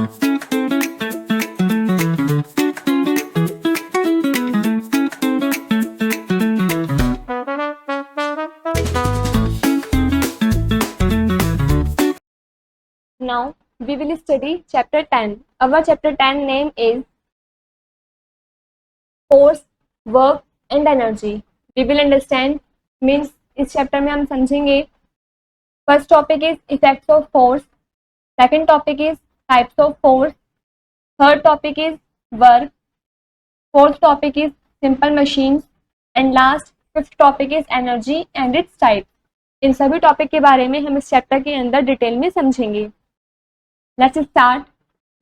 Now we will study chapter 10. Our chapter 10 name is Force, Work and Energy. We will understand means इस chapter में हम समझेंगे. First topic is effects of force. Second topic is types of force. Third topic is work. Fourth topic is simple machines. And last fifth topic is energy and its types. इन सभी topic के बारे में हम इस chapter के अंदर detail में समझेंगे. Let's start.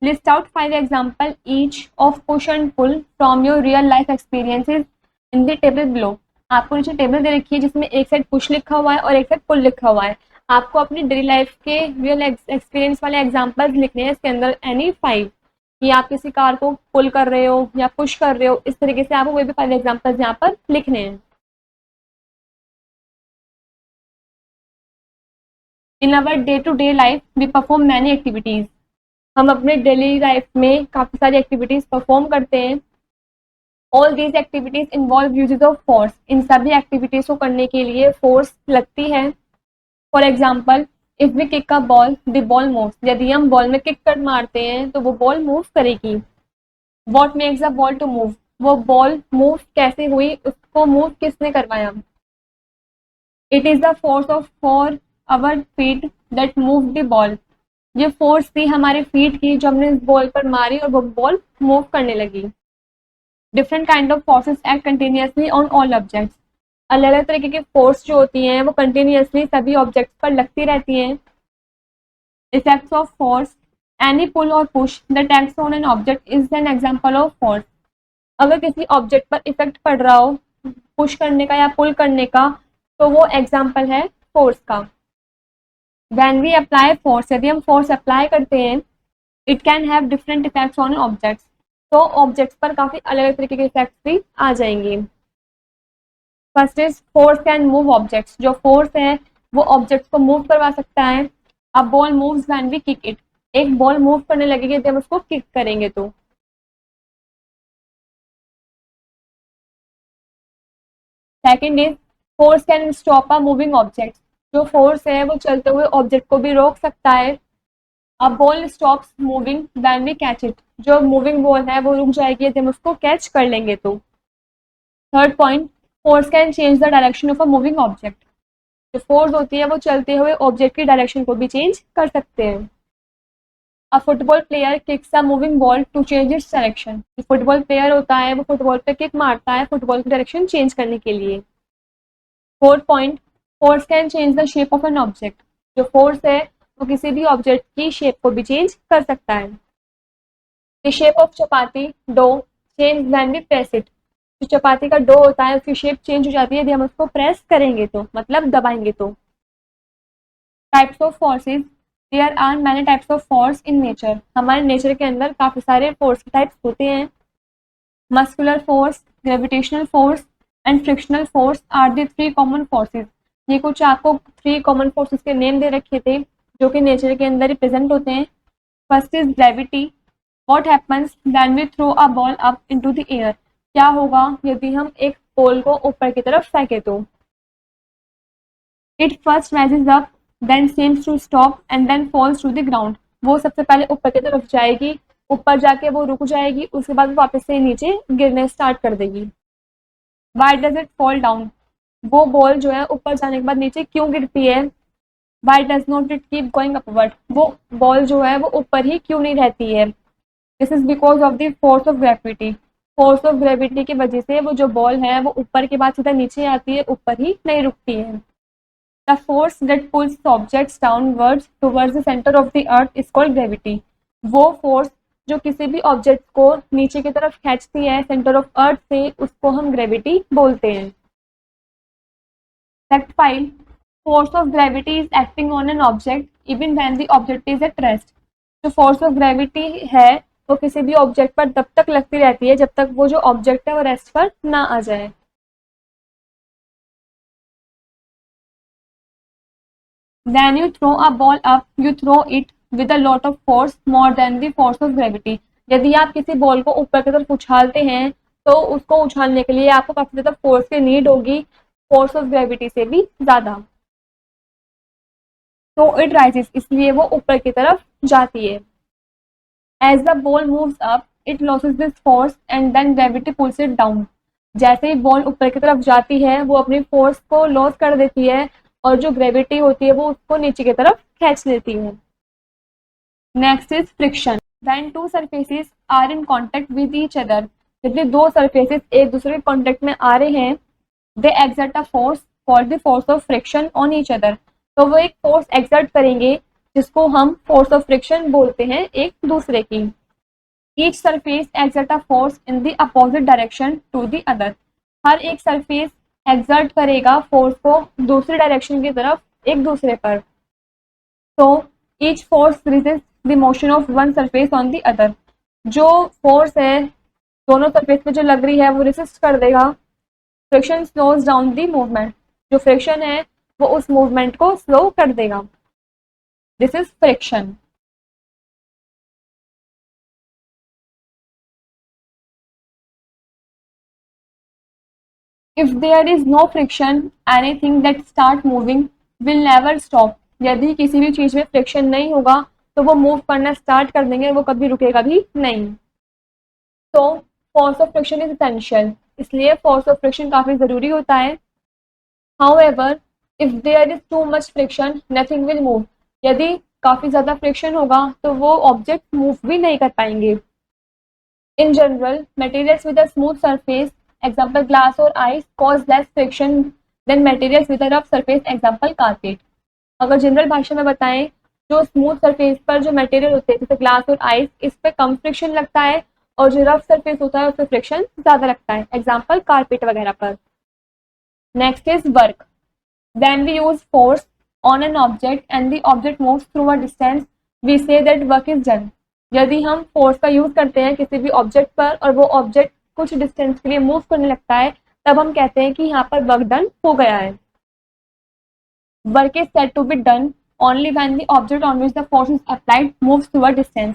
List out 5 examples each of push and pull from your real life experiences in the table below. आपको नीचे टेबल दे रखी है जिसमें एक साइड पुश लिखा हुआ है और एक साइड पुल लिखा हुआ है. आपको अपनी डेली लाइफ के रियल एक्सपीरियंस वाले एग्जांपल्स लिखने हैं इसके अंदर एनी 5. ये आप किसी कार को पुल कर रहे हो या पुश कर रहे हो, इस तरीके से आपको कोई भी 5 एग्जांपल्स यहाँ पर लिखने हैं. In our day-to-day life, we perform many activities. हम अपने डेली लाइफ में काफ़ी सारी एक्टिविटीज़ परफॉर्म करते हैं. All these activities involve uses of force. इन सभी एक्टिविटीज़ को करने के लिए फोर्स लगती है. For example, if we kick a ball, the ball moves. यदि हम बॉल में किक कर मारते हैं तो वो बॉल मूव करेगी. What makes a ball to move? वो बॉल मूव कैसे हुई, उसको मूव किसने करवाया? It is the force of for our feet that moved the ball. ये फोर्स थी हमारे फीट की जो हमने इस बॉल पर मारी और वो बॉल मूव करने लगी. Different kind of forces act continuously on all objects. अलग अलग तरीके की फोर्स जो होती हैं वो कंटिन्यूसली सभी ऑब्जेक्ट्स पर लगती रहती हैं. Effects of force. Any pull और push that acts on an object is an example of force. अगर किसी ऑब्जेक्ट पर इफेक्ट पड़ रहा हो पुश करने का या पुल करने का तो वो एग्जाम्पल है फोर्स का. When we apply force, यदि हम फोर्स अप्लाई करते हैं it can have different effects on objects. तो ऑब्जेक्ट्स पर काफ़ी अलग अलग तरीके के इफेक्ट्स भी आ जाएंगे. First is force can move objects. जो फोर्स है वो ऑब्जेक्ट्स को मूव करवा सकता है. A ball moves when we kick it. एक बॉल मूव करने लगेगी यदि हम उसको किक करेंगे तो. Second is force can stop a moving object. जो फोर्स है वो चलते हुए ऑब्जेक्ट को भी रोक सकता है. अब ball stops moving when we catch it. जो मूविंग बॉल है वो रुक जाएगी यदि हम उसको कैच कर लेंगे तो. Third point, force can change the direction of a moving object. जो फोर्स होती है वो चलते हुए ऑब्जेक्ट की डायरेक्शन को भी चेंज कर सकते हैं. A football player kicks a moving ball to change its direction. जो फुटबॉल प्लेयर होता है वो फुटबॉल पे किक मारता है फुटबॉल की डायरेक्शन चेंज करने के लिए. Fourth point, force can change the shape of an object. जो फोर्स है वो किसी भी ऑब्जेक्ट की शेप को भी चेंज कर सकता है. The shape of chapati dough change when we press it. जो चपाती का डो होता है उसकी शेप चेंज हो जाती है यदि हम उसको प्रेस करेंगे तो, मतलब दबाएंगे तो. Types of forces. There are many types of force in nature. हमारे नेचर के अंदर काफ़ी सारे फोर्स के टाइप्स होते हैं. Muscular force, gravitational force and frictional force are the 3 common forces. ये कुछ आपको 3 कॉमन फोर्सेस के नेम दे रखे थे जो कि नेचर के अंदर रिप्रेजेंट होते हैं. First is gravity. What happens when we throw a ball up into the air. क्या होगा यदि हम एक बॉल को ऊपर की तरफ फेंके तो. It first rises up then seems to stop and then falls to the ground. वो सबसे पहले ऊपर की तरफ जाएगी, ऊपर जाके वो रुक जाएगी, उसके बाद वो वापस से नीचे गिरने स्टार्ट कर देगी. Why does it fall down. वो बॉल जो है ऊपर जाने के बाद नीचे क्यों गिरती है. Why does not it keep going upward. वो बॉल जो है वो ऊपर ही क्यों नहीं रहती है. This is because of the force of gravity. Force of gravity की वजह से वो जो बॉल है वो ऊपर के बाद सीधा नीचे आती है, ऊपर ही नहीं रुकती है. The force that pools objects downwards towards the centre of the earth is called gravity. वो फोर्स जो किसी भी ऑब्जेक्ट को नीचे की तरफ खींचती है सेंटर ऑफ अर्थ से, उसको हम ग्रेविटी बोलते हैं. Fact 5. Force of gravity is acting on an object even when the object is at rest. जो फोर्स ऑफ ग्रेविटी है वो किसी भी ऑब्जेक्ट पर तब तक लगती रहती है जब तक वो जो ऑब्जेक्ट है वो रेस्ट पर ना आ जाए. When you throw a ball up, you throw it with a lot of force more than the force of gravity. यदि आप किसी बॉल को ऊपर की तरफ उछालते हैं तो उसको उछालने के लिए आपको काफी ज्यादा फोर्स की नीड होगी, फोर्स ऑफ ग्रेविटी से भी ज्यादा। तो इट राइजेस, इसलिए वो ऊपर की तरफ जाती है। As the ball moves up it loses this force and then gravity pulls it down. जैसे ही बॉल ऊपर की तरफ जाती है वो अपनी फोर्स को लॉस कर देती है और जो ग्रेविटी होती है वो उसको नीचे की तरफ खींच लेती है। Next is friction. When two surfaces are in contact with each other, यदि दो सरफेसेस एक दूसरे के कांटेक्ट में आ रहे हैं, they exert a force called the force of friction on each other. तो वो एक फोर्स एक्सर्ट करेंगे जिसको हम फोर्स ऑफ फ्रिक्शन बोलते हैं एक दूसरे की। Each surface exert a force in the opposite direction to the other. हर एक सरफेस एक्सर्ट करेगा फोर्स को दूसरी डायरेक्शन की तरफ एक दूसरे पर। तो each force resist the motion of one surface on the other. जो फोर्स है दोनों सरफेस पे जो लग रही है वो रेसिस्ट कर देगा। Friction slows down the movement. जो फ्रिक्शन है वो उस मूवमेंट को स्लो कर देगा। This is friction. If there is no friction anything that start moving will never stop. यदि किसी भी चीज में फ्रिक्शन नहीं होगा तो वो मूव करना स्टार्ट कर देंगे, वो कभी रुकेगा भी नहीं। तो force of friction is essential, इसलिए फोर्स ऑफ फ्रिक्शन काफी जरूरी होता है। However if there is too much friction nothing will move. यदि काफी ज्यादा फ्रिक्शन होगा तो वो ऑब्जेक्ट मूव भी नहीं कर पाएंगे। In general materials with a smooth surface example glass और ice cause less friction than materials with a rough surface example carpet. अगर जनरल भाषा में बताएं, जो स्मूथ सरफेस पर जो मटेरियल होते हैं जैसे ग्लास और आइस, इस पे कम फ्रिक्शन लगता है और जो रफ सरफेस होता है उस पर फ्रिक्शन ज्यादा लगता है, एग्जांपल कारपेट वगैरह पर। Next is work. When we use force on an object and the object moves through a distance, we say that work is done. यदि हम फोर्स का यूज करते हैं किसी भी ऑब्जेक्ट पर और वो ऑब्जेक्ट कुछ डिस्टेंस के लिए मूव करने लगता है, तब हम कहते हैं कि यहाँ पर वर्क डन हो गया है। Work is said to be done only when the object on which the force is applied moves through a distance.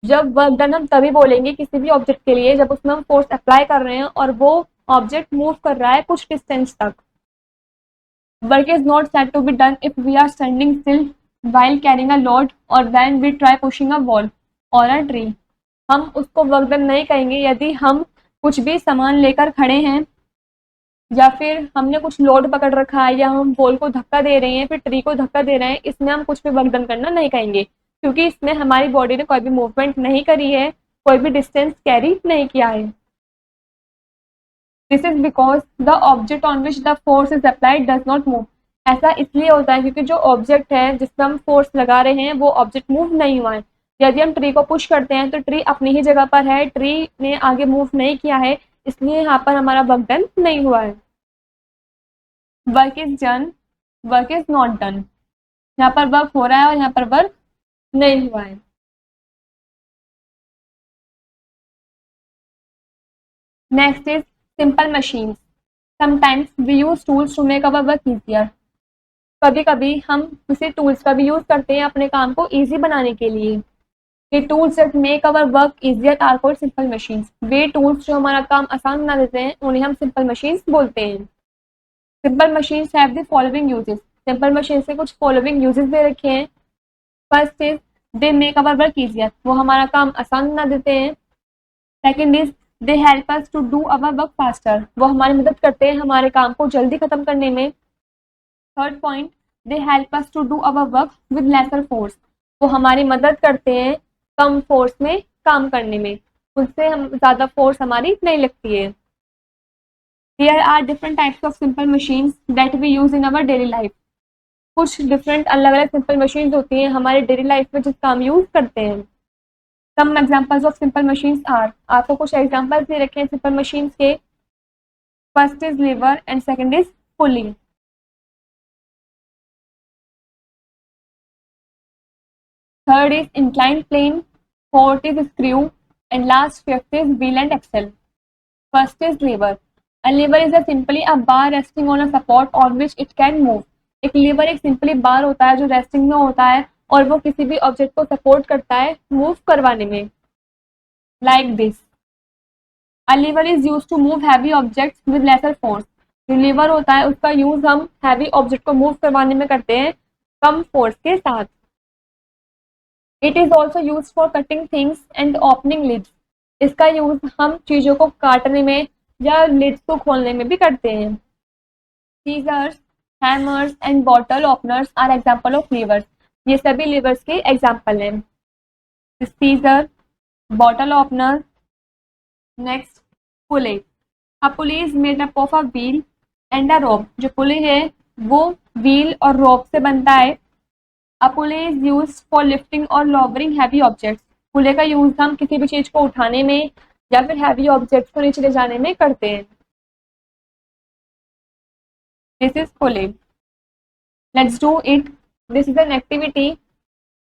जब वर्क डन हम तभी बोलेंगे किसी भी ऑब्जेक्ट के लिए जब उसमें हम फोर्स अप्लाई कर रहे हैं और वो ऑब्जेक्ट मूव कर रहा है कुछ डिस्टेंस तक। Work is not said to be done if we are standing still while carrying a load or when we try pushing a wall or a tree. हम उसको वर्क डन नहीं कहेंगे यदि हम कुछ भी सामान लेकर खड़े हैं या फिर हमने कुछ लोड पकड़ रखा है या हम वॉल को धक्का दे रहे हैं फिर ट्री को धक्का दे रहे हैं, इसमें हम कुछ भी वर्क डन करना नहीं कहेंगे क्योंकि इसमें हमारी बॉडी ने कोई भी मूवमेंट नहीं करी है, कोई भी डिस्टेंस कैरी नहीं किया है। This is because the object on which the force is applied does not move. ऐसा इसलिए होता है क्योंकि जो ऑब्जेक्ट है जिस पर हम फोर्स लगा रहे हैं वो ऑब्जेक्ट मूव नहीं हुआ है। यदि हम ट्री को पुश करते हैं तो ट्री अपनी ही जगह पर है, ट्री ने आगे मूव नहीं किया है, इसलिए यहाँ पर हमारा वर्क डन नहीं हुआ है। Work is done, work is not done. यहाँ पर वर्क हो रहा है और यहाँ पर वर्क नहीं हुआ है। Next is simple machines. Sometimes we use tools to make our work easier. कभी कभी हम किसी टूल्स का भी यूज करते हैं अपने काम को इजी बनाने के लिए। ये tools that make our work easier are called simple machines. वे टूल्स जो हमारा काम आसान बना देते हैं उन्हें हम सिंपल मशीन्स बोलते हैं। Simple machines have the following uses. Simple machine से कुछ फॉलोइंग यूजेस दे रखे हैं। First is they make our work easier, वो हमारा काम आसान बना देते हैं। Second is they help us to do our work faster, वो हमारी मदद करते हैं हमारे काम को जल्दी खत्म करने में। Third point, they help us to do our work with lesser force, वो हमारी मदद करते हैं कम फोर्स में काम करने में, उससे हम ज़्यादा फोर्स हमारी नहीं लगती है। There are different types of simple machines that we use in our daily life. कुछ डिफरेंट अलग अलग सिंपल मशीन्स होती हैं हमारे डेली लाइफ में जिसका हम यूज करते हैं। Some examples of simple machines are, आपको कुछ एग्जांपल्स दे रखे हैं सिंपल मशीन्स के। First is lever and second is pulley. Third is incline plane, fourth is screw and last fifth is wheel and axle. First is lever. A lever is simply a bar resting on a support on which it can move. एक liver एक simply बार होता है जो resting में होता है और वो किसी भी ऑब्जेक्ट को सपोर्ट करता है मूव करवाने में, like this. A lever is use to move heavy objects with lesser force. जो लीवर होता है उसका यूज हम हैवी ऑब्जेक्ट को मूव करवाने में करते हैं कम फोर्स के साथ। It is also use for cutting things and opening lids. इसका यूज हम चीजों को काटने में या लिड्स को खोलने में भी करते हैं। Scissors, hammers and bottle openers are example of levers. ये सभी लीवर्स के एग्जाम्पल हैं। Scissor, bottle opener, next pulley. A pulley is made up of a wheel and a rope. जो पुली है वो व्हील और रोप से बनता है। अ पुले इज यूज्ड फॉर लिफ्टिंग और लॉवरिंग हैवी ऑब्जेक्ट्स। पुले का यूज हम किसी भी चीज को उठाने में या फिर हैवी ऑब्जेक्ट्स को नीचे ले जाने में करते हैं। This is pulley. Let's do it. This is an activity.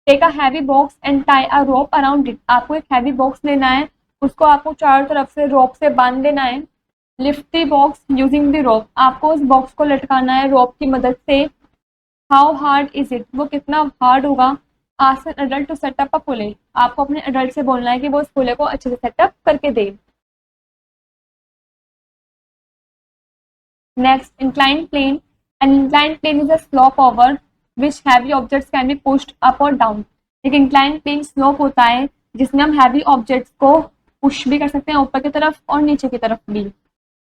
Take a heavy box and tie a rope around it. आपको एक हैवी बॉक्स लेना है, उसको आपको चारों तरफ से रोप से बांध देना है। Lift the box using the rope. आपको उस बॉक्स को लटकाना है रोप की मदद से। How hard is it. वो कितना हार्ड होगा। Ask an adult to setup a pulley. आपको अपने अडल्ट से बोलना है कि वो उस पुले को अच्छे से सेटअप करके दे। Next, incline plane. An incline plane is a slope over which heavy objects can be pushed up और डाउन। एक इंक्लाइन प्लेन स्लोप होता है जिसमें हम हैवी ऑब्जेक्ट्स को पुश भी कर सकते हैं ऊपर की तरफ और नीचे की तरफ भी।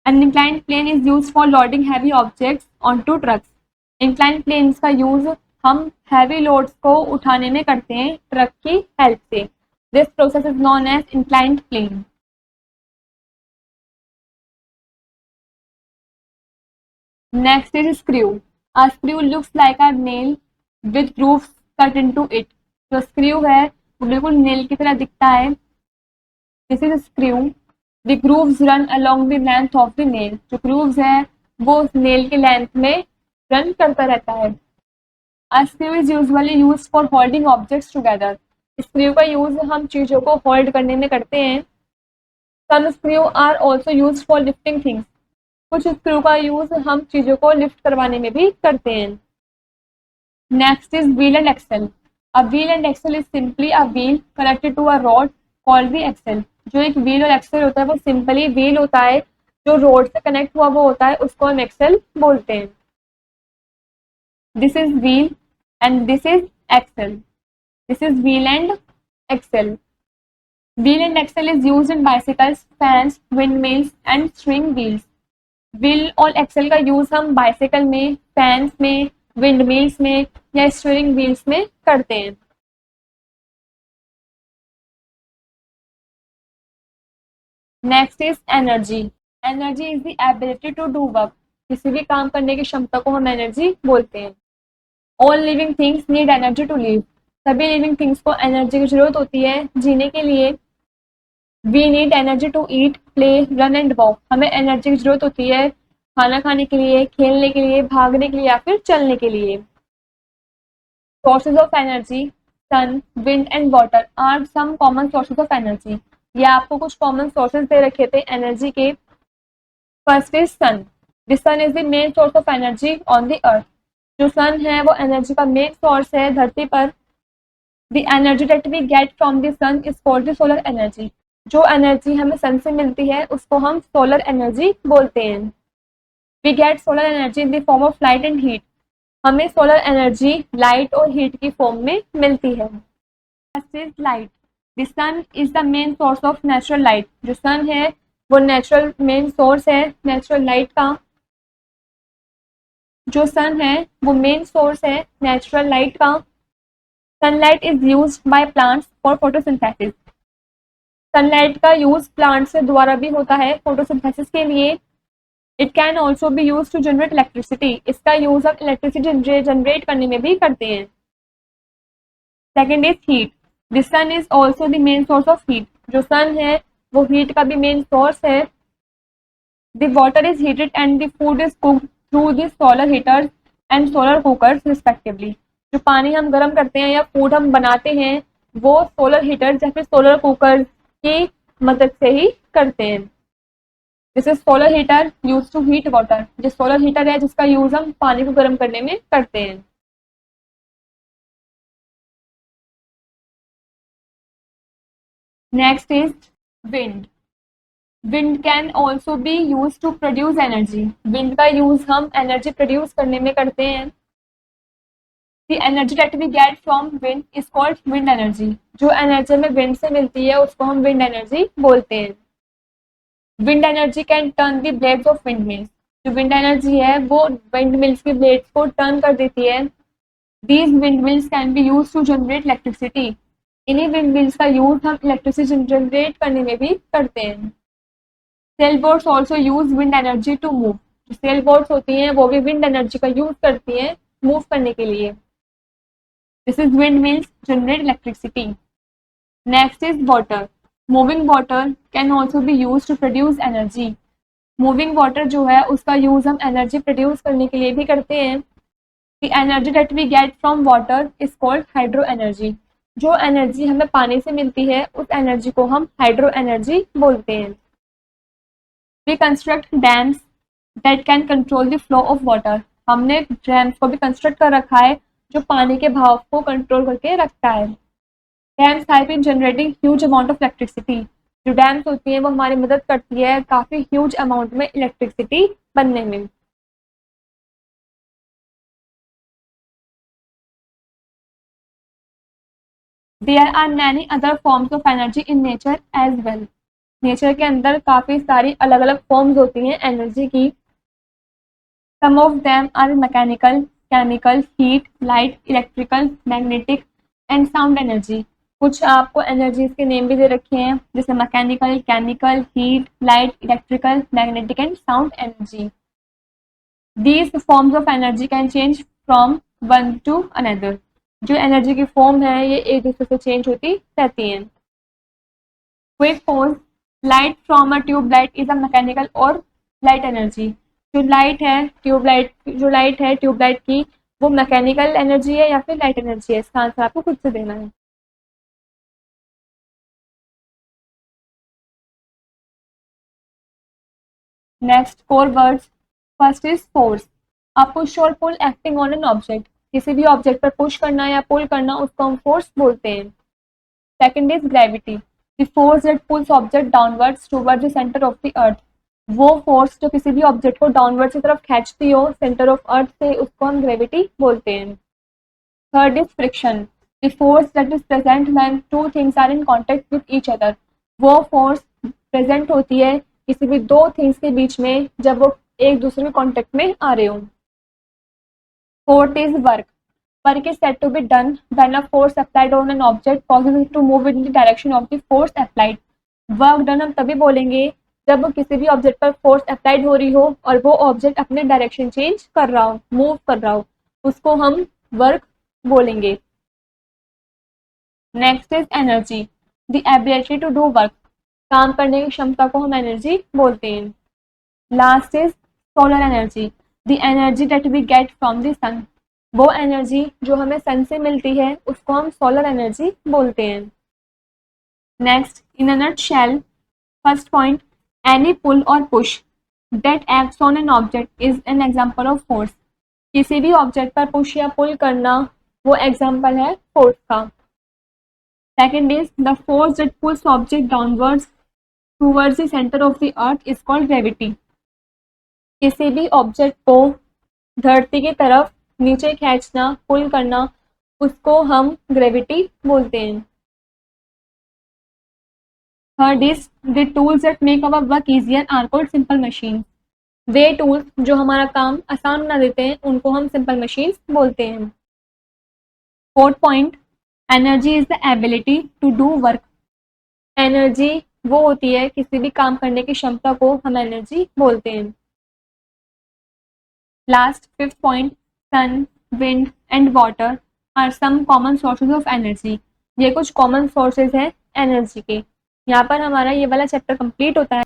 An incline plane is use for loading heavy objects on to trucks. Incline planes का यूज हम हैवी लोड्स को उठाने में करते हैं ट्रक की हेल्प से। This process is known as inclined plane. Next is screw. A screw looks like a nail with grooves cut into it. जो स्क्रू है वो बिल्कुल नेल की तरह दिखता है। This is screw. The grooves run along the length of the nail. जो grooves है वो उस नेल के लेंथ में रन करता रहता है। A screw is usually used for holding objects together. Screw का यूज हम चीजों को होल्ड करने में करते हैं। Some screw are also used for lifting things. कुछ स्क्रू का यूज हम चीजों को लिफ्ट करवाने में भी करते हैं। Next is wheel and axle. A wheel and axle is simply a wheel connected to a rod called the axle. जो एक व्हील और एक्सेल होता है वो सिंपली व्हील होता है जो रोड से कनेक्ट हुआ वो होता है, उसको हम एक्सेल बोलते हैं। This is wheel and this is axle. This is wheel and axle. Wheel and axle is used in bicycles, fans, windmills and steering wheels. Wheel और axle का यूज हम बाइसिकल में, फैंस में, विंडमिल्स में या steering wheels में करते हैं। Next is energy. Energy is the ability to do work. किसी भी काम करने की क्षमता को हम एनर्जी बोलते हैं। All living things need energy to live. सभी लिविंग थिंग्स को एनर्जी की जरूरत होती है जीने के लिए। We need energy to eat, play, run and walk. हमें एनर्जी की जरूरत होती है खाना खाने के लिए, खेलने के लिए, भागने के लिए या फिर चलने के लिए। Sources of energy, sun, wind and water are some common sources of energy. ये आपको कुछ कॉमन सोर्सेज दे रखे थे एनर्जी के। First is sun. The sun is the main source of energy on the earth. जो सन है वो energy का मेन सोर्स है धरती पर। The energy that we get from the sun is called the solar energy. जो energy हमें sun से मिलती है उसको हम सोलर एनर्जी बोलते हैं। We get solar energy in the form of light and heat. हमें सोलर एनर्जी लाइट और हीट की फॉर्म में मिलती है। First is light. The sun is the main source of natural light. जो सन है वो नेचुरल मेन सोर्स है नेचुरल लाइट का। जो सन है वो मेन सोर्स है नेचुरल लाइट का। Sunlight is used by plants for photosynthesis. Sunlight का यूज प्लांट्स के द्वारा भी होता है फोटोसिंथेसिस के लिए। It can also be use to generate electricity. इसका यूज हम इलेक्ट्रिसिटी जनरेट करने में भी करते हैं। Second is heat. The sun is also the main source of heat. जो सन है वो हीट का भी मेन सोर्स है। The water is heated and the food is cooked through the solar heaters and solar cookers respectively. जो पानी हम गर्म करते हैं या फूड हम बनाते हैं वो सोलर हीटर्स या फिर सोलर कुकर की मदद से ही करते हैं। This is solar heater use to heat water. जो सोलर हीटर है जिसका यूज हम पानी को गर्म करने में करते हैं। Next is wind. Wind can also be use to produce energy. Wind का यूज हम एनर्जी प्रोड्यूस करने में करते हैं. The energy that we get from wind is called wind energy. जो एनर्जी हमें विंड से मिलती है उसको हम विंड एनर्जी बोलते हैं. Wind energy can turn the blades of wind mills. जो विंड एनर्जी है वो विंड मिल्स की ब्लेड्स को टर्न कर देती है. These wind mills can be use to generate electricity. इन्हीं विंड मिल्स का यूज हम इलेक्ट्रिसिटी जनरेट करने में भी करते हैं. Sail boats also use wind energy to move. जो सेल बोट्स होती हैं वो भी विंड एनर्जी का यूज करती हैं मूव करने के लिए. This is wind mills generate electricity. Next is water. Moving water can also be use to produce energy. Moving water जो है उसका यूज हम एनर्जी प्रोड्यूस करने के लिए भी करते हैं. The energy that we get from water is called hydro energy. जो एनर्जी हमें पानी से मिलती है उस एनर्जी को हम हाइड्रो एनर्जी बोलते हैं. We construct dams that can control the flow of water. हमने डैम्स को भी कंस्ट्रक्ट कर रखा है जो पानी के बहाव को कंट्रोल करके रखता है. Dams help in generating huge amount of electricity. जो डैम्स होती हैं वो हमारी मदद करती है काफ़ी ह्यूज अमाउंट में इलेक्ट्रिसिटी बनने में. There are many other forms of energy in nature as well. Nature के अंदर काफ़ी सारी अलग अलग फॉर्म्स होती हैं एनर्जी की. Some of them are mechanical, chemical, heat, light, electrical, magnetic and sound energy. कुछ आपको एनर्जीज के नेम भी दे रखे हैं जैसे mechanical, chemical, heat, light, electrical, magnetic and sound energy. These forms of energy can change from one to another. जो energy की form है ये एक दूसरे से चेंज होती रहती हैं. Quick pause. Light from a tubelight is a mechanical और लाइट एनर्जी. जो लाइट है ट्यूबलाइट की वो मैकेनिकल एनर्जी है या फिर लाइट एनर्जी है. इसका आंसर आपको खुद से देना है. Next core words. First is force. A push और पुल एक्टिंग ऑन एन ऑब्जेक्ट. किसी भी ऑब्जेक्ट पर पुश करना या पुल करना उसको हम फोर्स बोलते हैं. Second is gravity. The force that pools object downwards towards the centre of the earth. वो फोर्स जो किसी भी ऑब्जेक्ट को डाउनवर्ड्स की तरफ खींचती हो सेंटर ऑफ अर्थ से उसको हम ग्रेविटी बोलते हैं. Third is friction. The force that is present when two things are in contact with each other. वो फोर्स प्रेजेंट होती है किसी भी दो थिंग्स के बीच में जब वो एक दूसरे के कांटेक्ट में आ रहे हो. Fourth is work. Work is said to be done when a force applied on an object causes it to move in the direction of the force applied. Work done हम तभी बोलेंगे जब किसी भी ऑब्जेक्ट पर फोर्स अप्लाइड हो रही हो और वो ऑब्जेक्ट अपने डायरेक्शन चेंज कर रहा हो, मूव कर रहा हो, उसको हम वर्क बोलेंगे. Next is energy. The ability to do work. काम करने की क्षमता को हम एनर्जी बोलते हैं. Last is solar energy. The energy that we get from the sun. वो एनर्जी जो हमें सन से मिलती है उसको हम सोलर एनर्जी बोलते हैं. Next, in a nutshell, first point, any pull और push that acts on an object is an example of force. किसी भी ऑब्जेक्ट पर पुश या पुल करना वो एग्जांपल है फोर्स का. Second is the force that pools object downwards towards the centre of the earth is called gravity. किसी भी ऑब्जेक्ट को धरती की तरफ नीचे खींचना, पुल करना, उसको हम ग्रेविटी बोलते हैं. Third is the tools that make our work easier are called simple machine. वे टूल्स जो हमारा काम आसान बना देते हैं उनको हम सिंपल मशीन बोलते हैं. Fourth point, energy is the ability to do work. Energy वो होती है किसी भी काम करने की क्षमता को हम एनर्जी बोलते हैं. Last, fifth point, sun, wind and water are some common sources of energy. ये कुछ कॉमन सोर्सेज हैं एनर्जी के. यहाँ पर हमारा ये वाला चैप्टर कंप्लीट होता है.